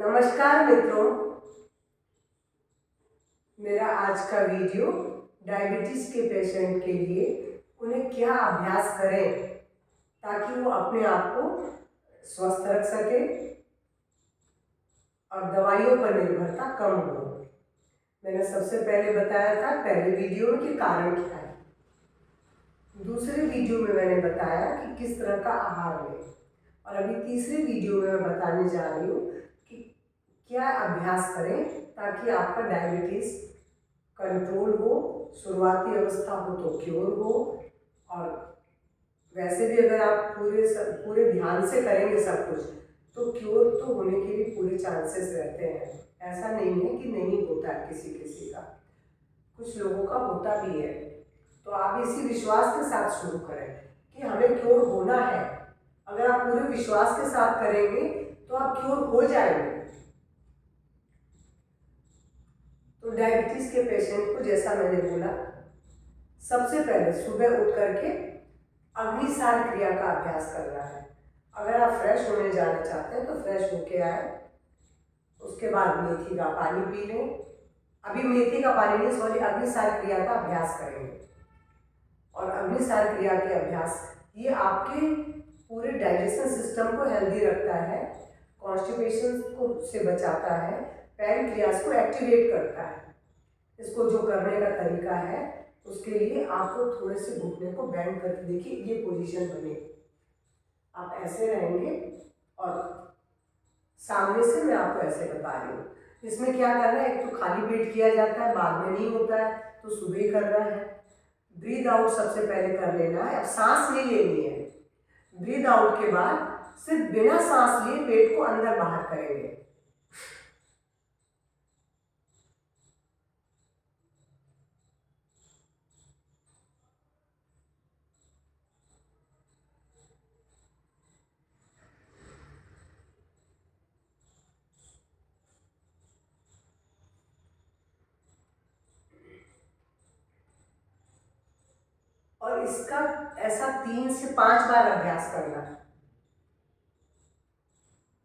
नमस्कार मित्रों, मेरा आज का वीडियो डायबिटीज के पेशेंट के लिए उन्हें क्या अभ्यास करें ताकि वो अपने आप को स्वस्थ रख सके और दवाइयों पर निर्भरता कम हो। मैंने सबसे पहले बताया था पहले वीडियो में कि कारण क्या है। दूसरे वीडियो में मैंने बताया कि किस तरह का आहार लें, और अभी तीसरे वीडियो में मैं बताने जा रही हूँ कि क्या अभ्यास करें ताकि आपका डायबिटीज कंट्रोल हो, शुरुआती अवस्था हो तो क्योर हो, और वैसे भी अगर आप पूरे ध्यान से करेंगे सब कुछ तो क्योर तो होने के लिए पूरे चांसेस रहते हैं। ऐसा नहीं है कि नहीं होता है, किसी किसी का, कुछ लोगों का होता भी है। तो आप इसी विश्वास के साथ शुरू करें कि हमें क्योर होना है। अगर आप पूरे विश्वास के साथ करेंगे तो आप क्योर हो जाएंगे। तो डायबिटीज के पेशेंट को, जैसा मैंने बोला, सबसे पहले सुबह उठ करके अग्निसार क्रिया का अभ्यास करना है। अगर आप फ्रेश होने जाना चाहते हैं तो फ्रेश होके आए, उसके बाद मेथी का पानी पी लें। अभी मेथी का पानी नहीं, सॉरी, अग्निसार क्रिया का अभ्यास करेंगे। और अग्निसार क्रिया के अभ्यास ये आपके पूरे डाइजेशन सिस्टम को हेल्दी रखता है, कॉन्स्टिपेशन को से बचाता है, पैनक्रियास को एक्टिवेट करता है। इसको जो करने का तरीका है, उसके लिए आपको थोड़े से घुटने को बेंड करके देखिए, ये पोजीशन बने, आप ऐसे रहेंगे और सामने से मैं आपको ऐसे बता रही हूँ। इसमें क्या करना है, एक तो खाली पेट किया जाता है, बाद में नहीं होता है तो सुबह ही करना है। ब्रीद आउट सबसे पहले कर लेना है। अब सांस नहीं लेनी है। ब्रीद आउट के बाद सिर्फ बिना सांस लिए पेट को अंदर बाहर करेंगे। और इसका ऐसा 3 से 5 बार अभ्यास करना है,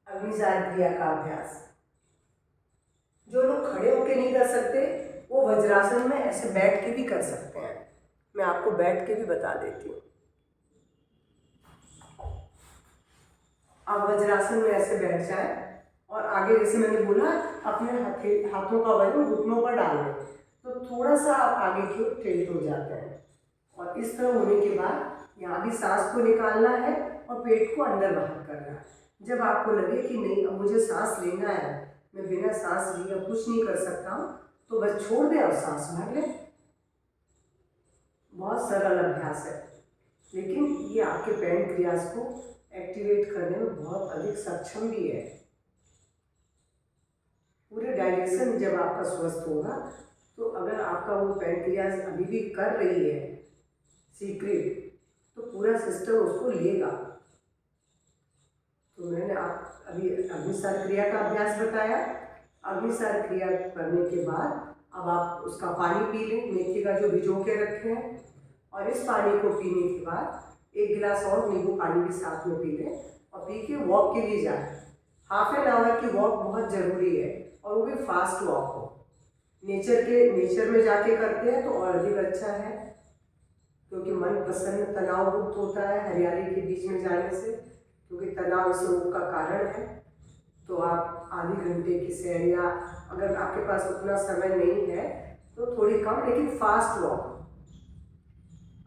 अग्निसार क्रिया का अभ्यास। जो लोग खड़े होके नहीं कर सकते वो वज्रासन में ऐसे बैठ के भी कर सकते हैं। मैं आपको बैठ के भी बता देती हूँ। आप वज्रासन में ऐसे बैठ जाए और आगे, जैसे मैंने बोला, अपने हाथों का वजन घुटनों पर डाल दें तो थोड़ा सा आप आगे की ओर टिल्ट हो जाते हैं। और इस तरह होने के बाद यहाँ भी सांस को निकालना है और पेट को अंदर बाहर करना है। जब आपको लगे कि नहीं अब मुझे सांस लेना है, मैं बिना सांस लिए अब कुछ नहीं कर सकता हूँ, तो बस छोड़ दें और सांस भर लें। बहुत सरल अभ्यास है, लेकिन ये आपके पैनक्रियास को एक्टिवेट करने में बहुत अधिक सक्षम भी है। पूरे डाइजेशन जब आपका स्वस्थ होगा तो अगर आपका वो पैनक्रियास अभी भी कर रही है सीक्रेट, तो पूरा सिस्टम उसको लेगा। तो मैंने आप अभी अग्निसार क्रिया का अभ्यास बताया। अग्निसार क्रिया करने के बाद अब आप उसका पानी पी लें, मेथी का जो भिगो के रखे हैं, और इस पानी को पीने के बाद 1 गिलास और नींबू पानी भी साथ में पी लें और पी के वॉक के लिए जाएं। हाफ एन आवर की वॉक बहुत ज़रूरी है, और वो भी फास्ट वॉक हो। नेचर में जाके करते हैं तो और अधिक अच्छा है, क्योंकि मन प्रसन्न, तनाव मुक्त होता है हरियाली के बीच में जाने से, क्योंकि तनाव इस रोग का कारण है। तो आप आधे घंटे की सैर, या अगर आपके पास उतना समय नहीं है तो थोड़ी कम लेकिन फास्ट वॉक।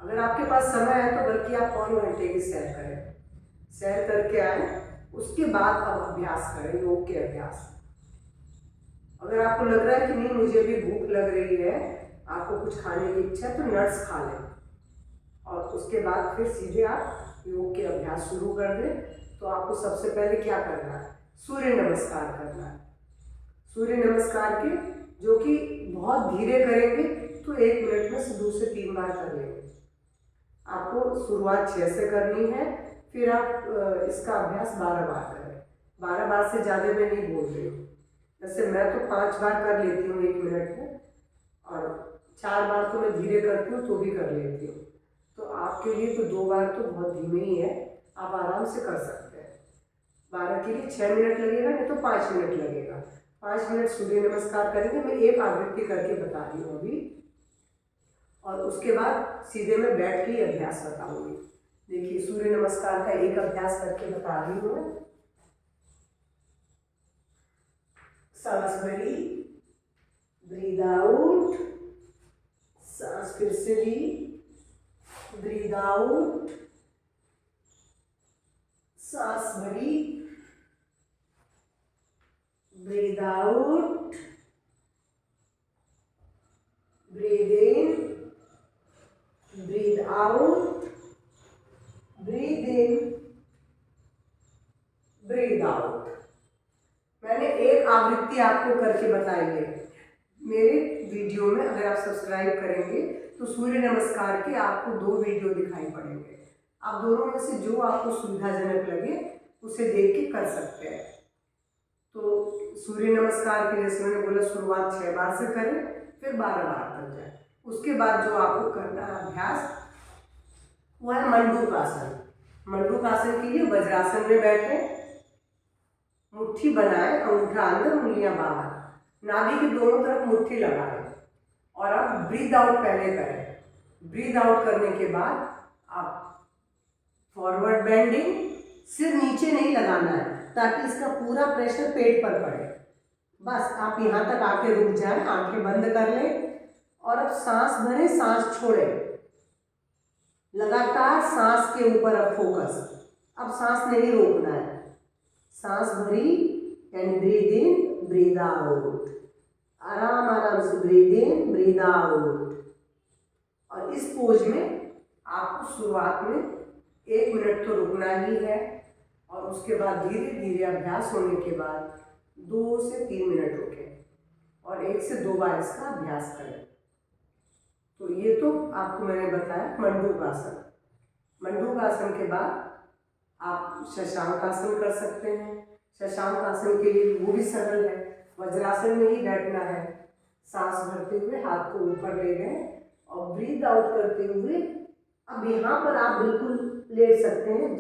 अगर आपके पास समय है तो बल्कि आप 1 घंटे की सैर करें, सैर करके आए, उसके बाद अब अभ्यास करें, योग के अभ्यास। अगर आपको लग रहा है कि नहीं मुझे भी भूख लग रही है, आपको कुछ खाने की इच्छा है, तो नट्स खा लें और उसके बाद फिर सीधे आप योग के अभ्यास शुरू कर दें। तो आपको सबसे पहले क्या करना है, सूर्य नमस्कार करना है। सूर्य नमस्कार के जो कि बहुत धीरे करेंगे तो 1 मिनट में से 2 से 3 बार कर लेंगे। आपको शुरुआत 6 से करनी है, फिर आप इसका अभ्यास 12 बार करें। 12 बार से ज़्यादा मैं नहीं बोल रही हूँ। जैसे मैं तो 5 बार कर लेती हूँ 1 मिनट में, और 4 बार तो मैं धीरे करती हूँ तो भी कर लेती हूँ। तो आपके लिए तो 2 बार तो बहुत धीमे ही है, आप आराम से कर सकते हैं। 12 के लिए 6 मिनट लगेगा, नहीं तो 5 मिनट लगेगा। 5 मिनट सूर्य नमस्कार करेंगे। मैं एक आवृत्ति करके बता रही हूँ अभी, और उसके बाद सीधे मैं बैठ के ही अभ्यास बताऊंगी। देखिए सूर्य नमस्कार का एक अभ्यास करके बता रही हूँ। सांस भरी, ब्रीद आउट, सांस फिर से ली, ब्रीद आउट, सांस भरी, breathe out, breathe in, breathe out, breathe in, breathe out. मैंने एक आवृत्ति आपको करके बताई है। मेरे वीडियो में अगर आप सब्सक्राइब करेंगे तो सूर्य नमस्कार के आपको 2 वीडियो दिखाई पड़ेंगे। आप दोनों में से जो आपको सुविधाजनक लगे उसे देख के कर सकते हैं। तो सूर्य नमस्कार के जैसे मैंने बोला शुरुआत 6 बार से करें, फिर 12 बार तक जाए। उसके बाद जो आपको करना है अभ्यास वो है मंडूकासन। मंडूकासन के लिए वज्रासन में बैठे, मुट्ठी बनाए, अंगूठा अंदर उंगलियां बाहर, नाभि के दोनों तरफ मुट्ठी लगाएं और आप ब्रीद आउट पहले करें। ब्रीद आउट करने के बाद आप फॉरवर्ड बेंडिंग, सिर नीचे नहीं लगाना है ताकि इसका पूरा प्रेशर पेट पर पड़े। बस आप यहाँ तक आके रुक जाएं, आंखें बंद कर लें और अब सांस भरें, सांस छोड़ें। लगातार सांस के ऊपर अब फोकस। अब सांस नहीं रोकना है। सांस भरी and breathe in, breathe out, आराम आराम से ब्रीद इन, ब्रीद आउट। और इस पोज में आपको शुरुआत में 1 मिनट तो रुकना ही है और उसके बाद धीरे धीरे अभ्यास होने के बाद 2 से 3 मिनट रुकें और 1 से 2 बार इसका अभ्यास करें। तो ये तो आपको मैंने बताया मंडूकासन। मंडूकासन के बाद आप शशांक आसन कर सकते हैं। शशांक आसन के लिए वो भी सरल है, वज्रासन में ही बैठना है। सांस भरते हुए हाथ को ऊपर ले गए और ब्रीद आउट करते हुए अब यहाँ पर आप बिल्कुल लेट सकते हैं,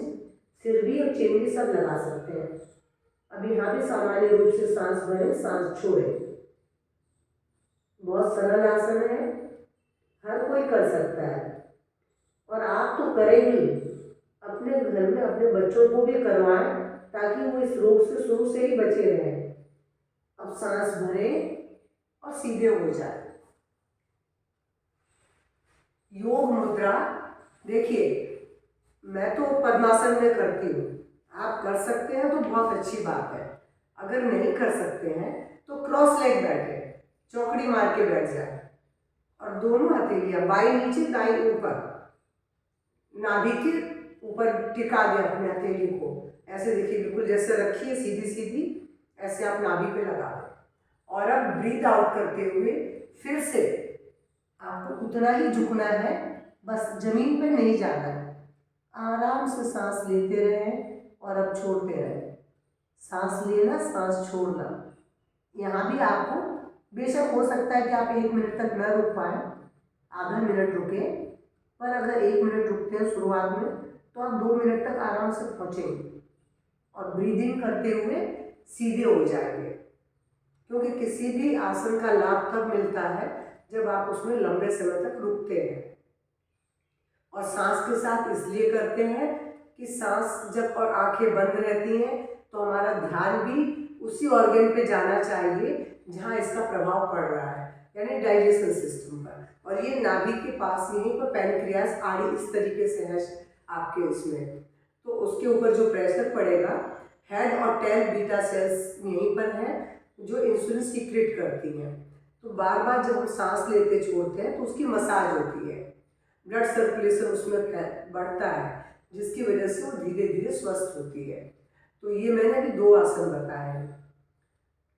सिर भी और चिन भी सब लगा सकते हैं। अब यहाँ भी सामान्य रूप से सांस भरें, सांस छोड़ें। बहुत सरल आसन है, हर कोई कर सकता है और आप तो करेंगे, अपने घर में अपने बच्चों को भी करवाएं ताकि वो इस रोग से शुरू से ही बचे रहें। अब सांस भरें और सीधे हो जाए। योग मुद्रा देखिए, मैं तो पद्मासन में करती हूँ, आप कर सकते हैं तो बहुत अच्छी बात है। अगर नहीं कर सकते हैं तो क्रॉस लेग बैठे, चौकड़ी मार के बैठ जाए और दोनों हथेलियां बाई नीचे दाई ऊपर, नाभि के ऊपर टिका दें अपने हथेली को। ऐसे देखिए, बिल्कुल जैसे रखिए सीधी सीधी, ऐसे आप नाभि पे लगा दें और अब ब्रीद आउट करते हुए फिर से आपको उतना ही झुकना है, बस जमीन पे नहीं जाना है। आराम से सांस लेते रहें और अब छोड़ते रहें। सांस लेना, सांस छोड़ना। यहाँ भी आपको बेशक हो सकता है कि आप 1 मिनट तक न रुक पाए, आधा मिनट रुके, पर अगर 1 मिनट रुकते हैं शुरुआत में तो आप 2 मिनट तक आराम से पहुँचेंगे और ब्रीदिंग करते हुए सीधे हो जाएंगे। क्योंकि किसी भी आसन का लाभ तब मिलता है जब आप उसमें लंबे समय तक रुकते हैं। और सांस के साथ इसलिए करते हैं कि सांस जब और आंखें बंद रहती हैं तो हमारा ध्यान भी उसी ऑर्गन पे जाना चाहिए जहाँ इसका प्रभाव पड़ रहा है, यानी डाइजेशन सिस्टम पर। और ये नाभि के पास यहीं पर पैनक्रियास आड़ी इस तरीके से है आपके इसमें, तो उसके ऊपर जो प्रेशर पड़ेगा, हेड और टेल बीटा सेल्स यहीं पर है जो इंसुलिन सीक्रेट करती हैं। तो बार बार जब हम सांस लेते छोड़ते हैं तो उसकी मसाज होती है, ब्लड सर्कुलेशन उसमें बढ़ता है, जिसकी वजह से वो धीरे धीरे स्वस्थ होती है। तो ये मैंने अभी 2 आसन बताए हैं।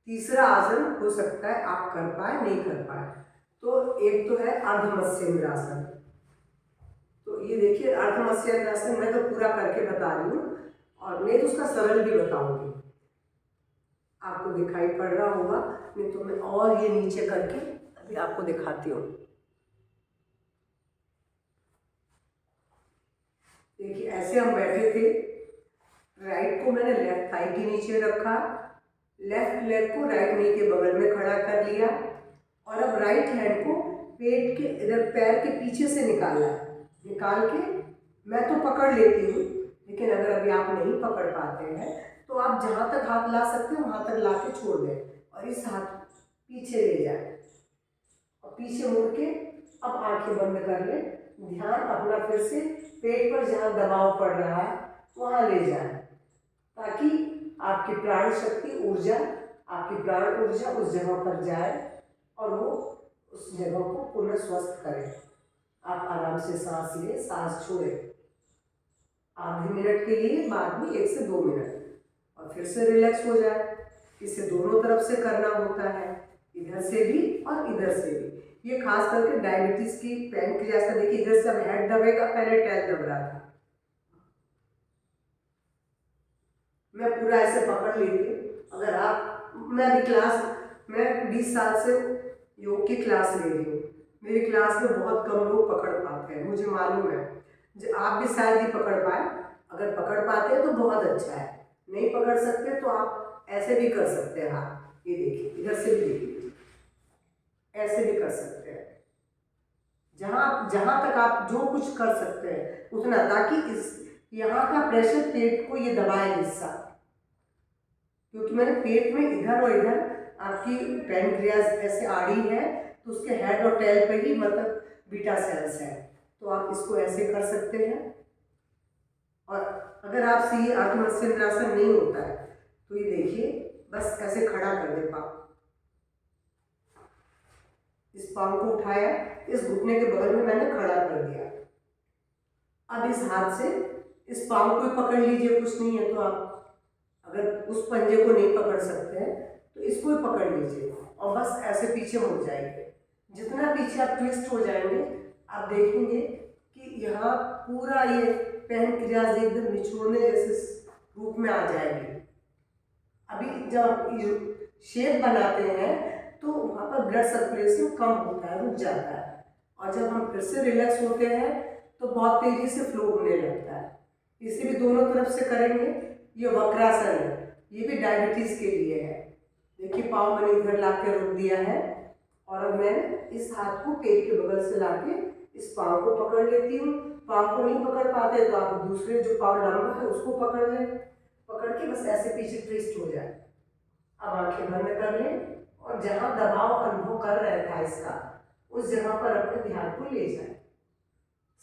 तीसरा आसन हो सकता है आप कर पाए नहीं कर पाए, तो एक तो है अर्धमत्स्येंद्रासन। तो ये देखिए अर्धमत्स्येंद्रासन मैं तो पूरा करके बता रही हूँ और मैं तो उसका सरल भी बताऊंगी, आपको दिखाई पड़ रहा होगा, नहीं तो मैं और ये नीचे करके अभी आपको दिखाती हूँ। देखिए ऐसे हम बैठे थे, राइट को मैंने लेफ्ट थाई के नीचे रखा, लेफ्ट लेग को राइट नी के बगल में खड़ा कर लिया और अब राइट हैंड को पेट के इधर पैर के पीछे से निकाला। निकाल के मैं तो पकड़ लेती हूँ, लेकिन अगर अभी आप नहीं पकड़ पाते हैं तो आप जहाँ तक हाथ ला सकते हैं वहाँ तक ला के छोड़ दें और इस हाथ पीछे ले जाए और पीछे मुड़ के अब आंखें बंद कर लें। ध्यान अपना फिर से पेट पर जहाँ दबाव पड़ रहा है वहाँ ले जाए, ताकि आपकी प्राण शक्ति ऊर्जा, आपकी प्राण ऊर्जा उस जगह पर जाए और वो उस जगह को पुनः स्वस्थ करे। आप आराम से सांस लें, सांस छोड़ें आधे मिनट के लिए, बाद में 1 से 2 मिनट, और फिर से रिलैक्स हो जाए। इसे दोनों तरफ से करना होता है, इधर से भी और इधर से भी। ये खास करके डायबिटीज की पैनक्रियाज का, देखिए इधर से अब हेड दबेगा, पहले टेल दब रहा था। मैं पूरा ऐसे पकड़ लेती हूँ। अगर आप, मैं 20 साल से योग की क्लास ले रही हूँ। मेरी क्लास में बहुत कम लोग पकड़ पाते हैं, मुझे मालूम है। जो आप भी शायद ही पकड़ पाए। अगर पकड़ पाते हैं तो बहुत अच्छा है, नहीं पकड़ सकते तो आप ऐसे भी कर सकते हैं। हाथ ये देखिए, इधर से भी देखिए, ऐसे भी कर सकते हैं। जहाँ तक आप जो कुछ कर सकते हैं उतना, ताकि इस यहाँ का प्रेशर पेट को ये दबाए हिस्सा, क्योंकि मैंने पेट में इधर और इधर आपकी पैनक्रियाज ऐसे आड़ी है, तो उसके हेड और टेल पे ही मतलब बीटा सेल्स है, तो आप इसको ऐसे कर सकते हैं। और अगर आपसे ये अर्धमत्स्येंद्रासन नहीं होता है तो ये देखिए, बस ऐसे खड़ा कर दे पाँव, इस पाँव को उठाया, इस घुटने के बगल में मैंने खड़ा कर दिया। अब इस हाथ से इस पाँव को पकड़ लीजिए, कुछ नहीं है तो आप अगर उस पंजे को नहीं पकड़ सकते हैं तो इसको ही पकड़ लीजिए और बस ऐसे पीछे मुड़ जाएंगे। जितना पीछे आप ट्विस्ट हो जाएंगे, आप देखेंगे कि यहाँ पूरा ये पैनक्रियाज एकदम निचोड़ने जैसे रूप में आ जाएगी। अभी जब शेप बनाते हैं तो वहाँ पर ब्लड सर्कुलेशन कम होता है, रुक जाता है, और जब हम फिर से रिलैक्स होते हैं तो बहुत तेजी से फ्लो होने लगता है। इसे भी दोनों तरफ से करेंगे। ये वक्रासन है, ये भी डायबिटीज के लिए है। देखिए पाँव मैंने इधर ला के रोक दिया है और अब मैं इस हाथ को पेट के बगल से लाके इस पाँव को पकड़ लेती हूँ। पाँव को नहीं पकड़ पाते तो आप दूसरे जो पाँव लंबा है उसको पकड़ लें, पकड़ के बस ऐसे पीछे ट्विस्ट हो जाए। अब आंखें बंद कर लें और जहाँ दबाव अनुभव कर रहे था इसका, उस जगह पर अपने ध्यान को ले जाए।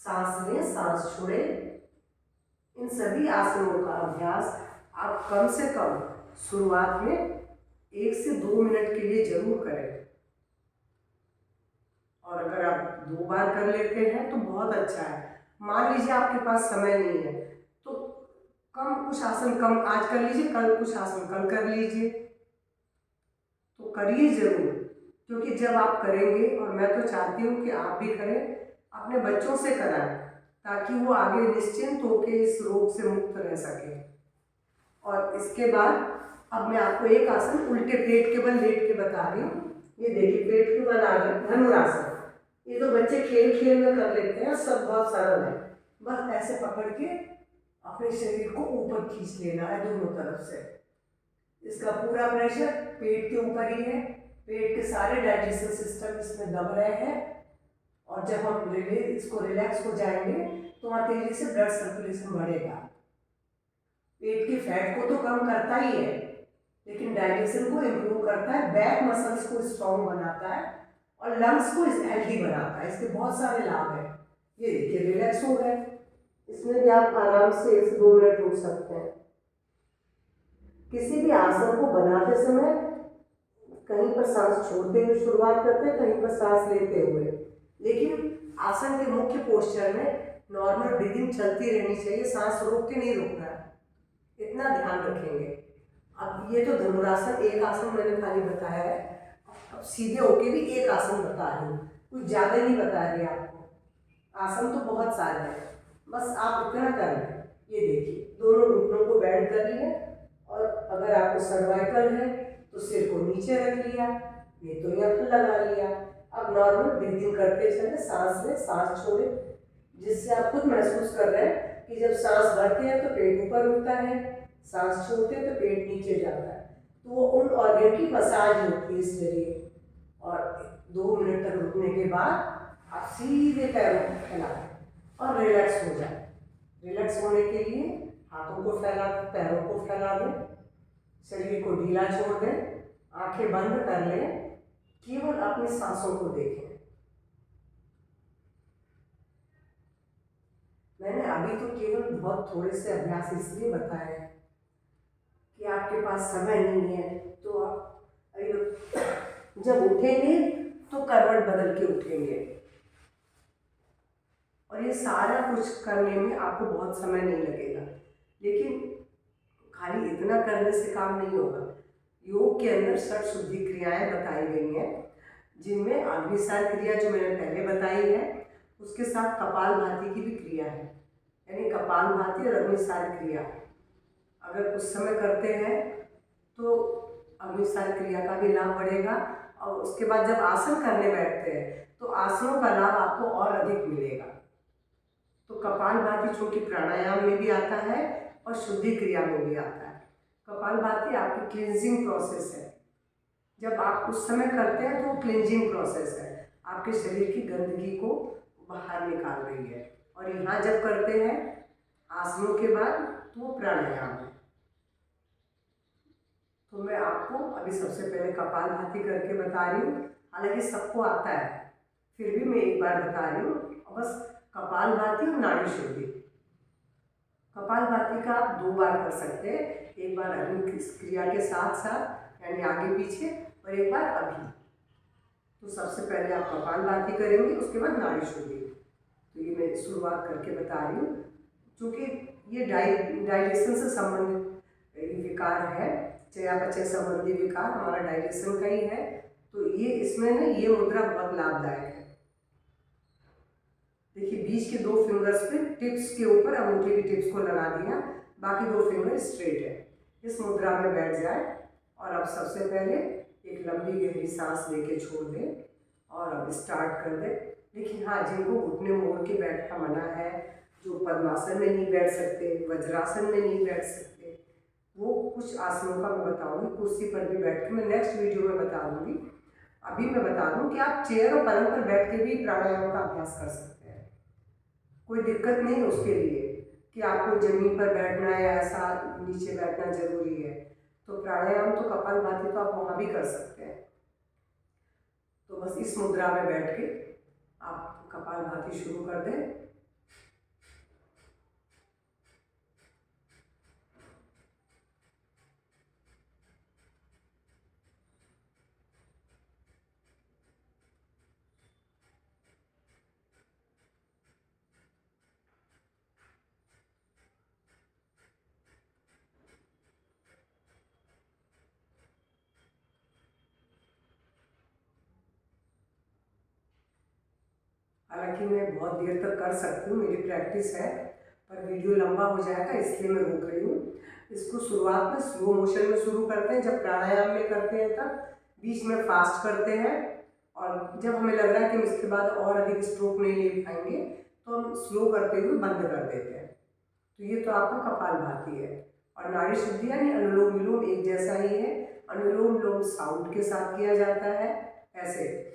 सांस लें, सांस छोड़ें। इन सभी आसनों का अभ्यास आप कम से कम शुरुआत में 1 से 2 मिनट के लिए जरूर करें, और अगर आप 2 बार कर लेते हैं तो बहुत अच्छा है। मान लीजिए आपके पास समय नहीं है तो कुछ आसन कम आज कर लीजिए, कल कुछ आसन कल कर लीजिए, तो करिए जरूर, क्योंकि जब आप करेंगे, और मैं तो चाहती हूँ कि आप भी करें, अपने बच्चों से कराएं, ताकि वो आगे निश्चिंत होकर इस रोग से मुक्त रह सके। और इसके बाद अब मैं आपको एक आसन उल्टे पेट के बल लेट के बता रही हूँ। ये देखिए पेट के बल आ गया धनुरासन। ये तो बच्चे खेल खेल में कर लेते हैं, सब बहुत सरल है। बस ऐसे पकड़ के अपने शरीर को ऊपर खींच लेना है दोनों तरफ से। इसका पूरा प्रेशर पेट के ऊपर ही है, पेट के सारे डाइजेशन सिस्टम इसमें दब रहे हैं, और जब हम इसको रिलैक्स हो जाएंगे तो वहाँ तेजी से ब्लड सर्कुलेशन बढ़ेगा। पेट की फैट को तो कम करता ही है, लेकिन डाइजेशन को इम्प्रूव करता है, बैक मसल्स को स्ट्रॉन्ग बनाता है और लंग्स को हेल्दी बनाता है। इसके बहुत सारे लाभ हैं। ये देखिए रिलैक्स हो गए। इसमें भी आप आराम से 1 से 2 मिनट रुक सकते हैं। किसी भी आसन को बनाते समय कहीं पर सांस छोड़ते हुए शुरुआत करते हैं, कहीं पर सांस लेते हुए, लेकिन आसन के मुख्य पोस्चर में नॉर्मल ब्रीदिंग चलती रहनी चाहिए, सांस रोक के नहीं रोकना है, इतना ध्यान रखेंगे। अब ये तो धनुरासन एक आसन मैंने खाली बताया है, अब सीधे होके भी एक आसन बता रही हूँ, कुछ ज़्यादा नहीं बता रही आपको। आसन तो बहुत सारे हैं, बस आप इतना कर लें। ये देखिए दोनों घुटनों को बेंड कर लिए, और अगर आपको सर्वाइकल है तो सिर को नीचे रख लिया, ये तो यहाँ लगा लिया। अब नॉर्मल ब्रीदिंग करते चले, सांस लें, सांस छोड़ें, जिससे आप खुद महसूस कर रहे हैं कि जब सांस भरते हैं तो पेट ऊपर उठता है, सांस छोड़ते हैं तो पेट नीचे जाता है, तो वो उन ऑर्गन की मसाज होती है इस जरिए। और 2 मिनट तक रुकने के बाद आप सीधे पैरों को फैला दें और रिलैक्स हो जाए। रिलैक्स होने के लिए हाथों को फैला दें, पैरों को फैला दें, शरीर को ढीला छोड़ दें, आंखें बंद कर लें, केवल अपनी सांसों को देखें। मैंने अभी तो केवल बहुत थोड़े से अभ्यास इसलिए बताए हैं कि आपके पास समय नहीं है, तो आप जब उठेंगे तो करवट बदल के उठेंगे। और ये सारा कुछ करने में आपको बहुत समय नहीं लगेगा, लेकिन खाली इतना करने से काम नहीं होगा। योग के अंदर 6 शुद्धि क्रियाएं बताई गई हैं, जिनमें अग्निसार क्रिया जो मैंने पहले बताई है, उसके साथ कपालभाति की भी क्रिया है। यानी कपालभाति और अग्निसार क्रिया अगर उस समय करते हैं तो अग्निसार क्रिया का भी लाभ बढ़ेगा। और उसके बाद जब आसन करने बैठते हैं तो आसनों का लाभ आपको और अधिक मिलेगा। तो कपालभाति चूंकि प्राणायाम में भी आता है और शुद्धि क्रिया में भी आता है। कपालभाति आपकी क्लींजिंग प्रोसेस है। जब आप उस समय करते हैं तो क्लींजिंग प्रोसेस है, आपके शरीर की गंदगी को बाहर निकाल रही है। और यहाँ जब करते हैं आसनों के बाद तो वो प्राणायाम है। तो मैं आपको अभी सबसे पहले कपालभाति करके बता रही हूँ, हालांकि सबको आता है, फिर भी मैं एक बार बता रही हूँ। बस कपालभाति और नाड़ी शुद्धि। कपालभाति का आप 2 बार कर सकते हैं, एक बार अग्नि क्रिया के साथ साथ यानी आगे पीछे, और एक बार अभी। तो सबसे पहले आप कपालभाति करेंगे, उसके बाद नाड़ी शुद्धि। तो ये मैं शुरुआत करके बता रही हूँ, क्योंकि ये डाइजेशन से संबंधित विकार है, चयापचय संबंधी विकार हमारा डाइजेशन का ही है। तो ये इसमें ना ये मुद्रा बहुत लाभदायक है। देखिए बीच के 2 फिंगर्स पे टिप्स के ऊपर अंगूठे की टिप्स को लगा दिया, बाकी 2 फिंगर स्ट्रेट है। इस मुद्रा में बैठ जाए और अब सबसे पहले एक लंबी गहरी सांस लेके छोड़ दें और अब स्टार्ट कर दें। देखिए हाँ, जिनको घुटने मोड़ के बैठना मना है, जो पद्मासन में नहीं बैठ सकते, वज्रासन में नहीं बैठ सकते, वो कुछ आसनों का मैं बताऊंगी, कुर्सी पर भी बैठ के मैं नेक्स्ट वीडियो में बता दूंगी। अभी मैं बता दूं कि आप चेयर और पलंग पर बैठ के भी प्राणायाम का अभ्यास कर सकते हैं, कोई दिक्कत नहीं उसके लिए कि आपको जमीन पर बैठना है या ऐसा नीचे बैठना जरूरी है। तो प्राणायाम तो कपालभाति तो आप वहाँ भी कर सकते हैं। तो बस इस मुद्रा में बैठ के आप कपालभाति शुरू कर दें। हालांकि मैं बहुत देर तक कर सकती हूँ, मेरी प्रैक्टिस है, पर वीडियो लंबा हो जाएगा इसलिए मैं रोक रही हूँ। इसको शुरुआत में स्लो मोशन में शुरू करते हैं, जब प्राणायाम में करते हैं तब बीच में फास्ट करते हैं, और जब हमें लग रहा है कि हम इसके बाद और अधिक स्ट्रोक नहीं ले पाएंगे तो हम स्लो करते हुए बंद कर देते हैं। तो ये तो आपका कपालभाति है। और नाड़ी शुद्धि यानी अनुलोम विलोम एक जैसा ही है। अनुलोम विलोम साउंड के साथ किया जाता है, ऐसे।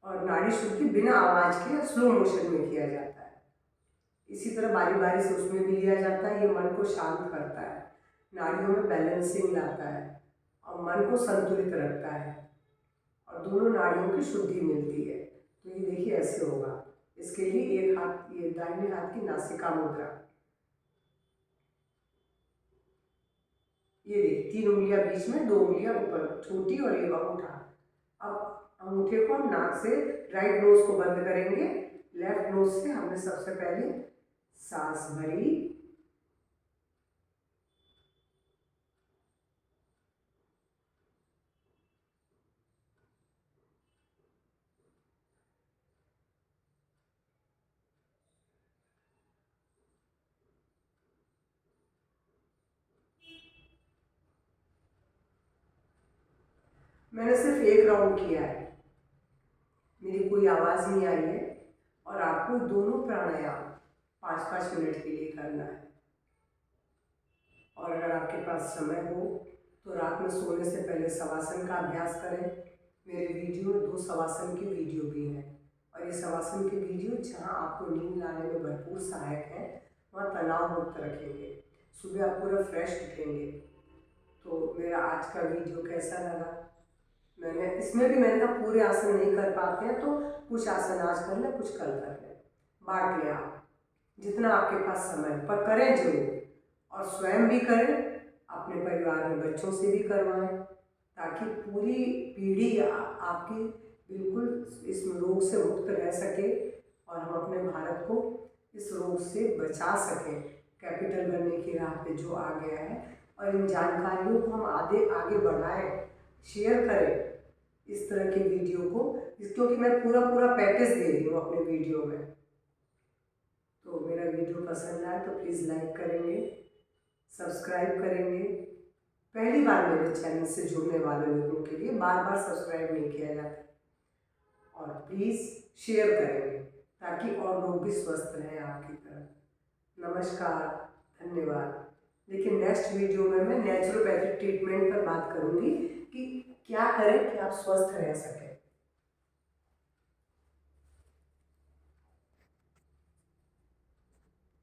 और नाड़ी शुद्धि बिना आवाज के स्लो मोशन में किया जाता है। इसी तरह बारी बारी से उसमें भी लिया जाता है। ये मन को शांत करता है, नाड़ियों में बैलेंसिंग लाता है और मन को संतुलित रखता है, और दोनों नाड़ियों की शुद्धि मिलती है। तो ये देखिए ऐसे होगा। इसके लिए एक हाथ, ये दाहिने हाथ की नासिका मुद्रा, ये देखिए 3 उंगलियां बीच में, 2 उंगलियां ऊपर छोटी और ये अंगूठा। अब अंगूठे को हम नाक से राइट नोज को बंद करेंगे, लेफ्ट नोज से हमने सबसे पहले सांस भरी, मैंने सिर्फ एक राउंड किया है, मेरी कोई आवाज़ नहीं आई है और आपको दोनों प्राणायाम 5-5 मिनट के लिए करना है। और अगर आपके पास समय हो तो रात में सोने से पहले शवासन का अभ्यास करें। मेरे वीडियो 2 शवासन की वीडियो भी हैं और ये शवासन की वीडियो जहाँ आपको नींद लाने में भरपूर सहायक है, वहाँ तनाव मुक्त रखेंगे। सुबह आप पूरा फ्रेश उठेंगे। तो मेरा आज का वीडियो कैसा लगा? इसमें भी मैंने कहा पूरे आसन नहीं कर पाते हैं तो कुछ आसन आज कर लें, कुछ कल कर लें, बांट लें आप जितना आपके पास समय, पर करें जरूर और स्वयं भी करें, अपने परिवार में बच्चों से भी करवाएं ताकि पूरी पीढ़ी आपकी बिल्कुल इस रोग से मुक्त रह सके और हम अपने भारत को इस रोग से बचा सकें। कैपिटल बनने की राह पे जो आ गया है, और इन जानकारियों को हम आगे बढ़ाएं, शेयर करें इस तरह के वीडियो को, क्योंकि मैं पूरा पैकेज दे रही हूँ अपने वीडियो में। तो मेरा वीडियो पसंद आए तो प्लीज़ लाइक करेंगे, सब्सक्राइब करेंगे। पहली बार मेरे चैनल से जुड़ने वाले लोगों के लिए बार सब्सक्राइब नहीं किया जाता, और प्लीज़ शेयर करेंगे ताकि और लोग भी स्वस्थ रहें आपकी तरह। नमस्कार, धन्यवाद। लेकिन नेक्स्ट वीडियो में मैं नेचुरोपैथिक ट्रीटमेंट पर बात करूंगी कि क्या करें कि आप स्वस्थ रह सकें।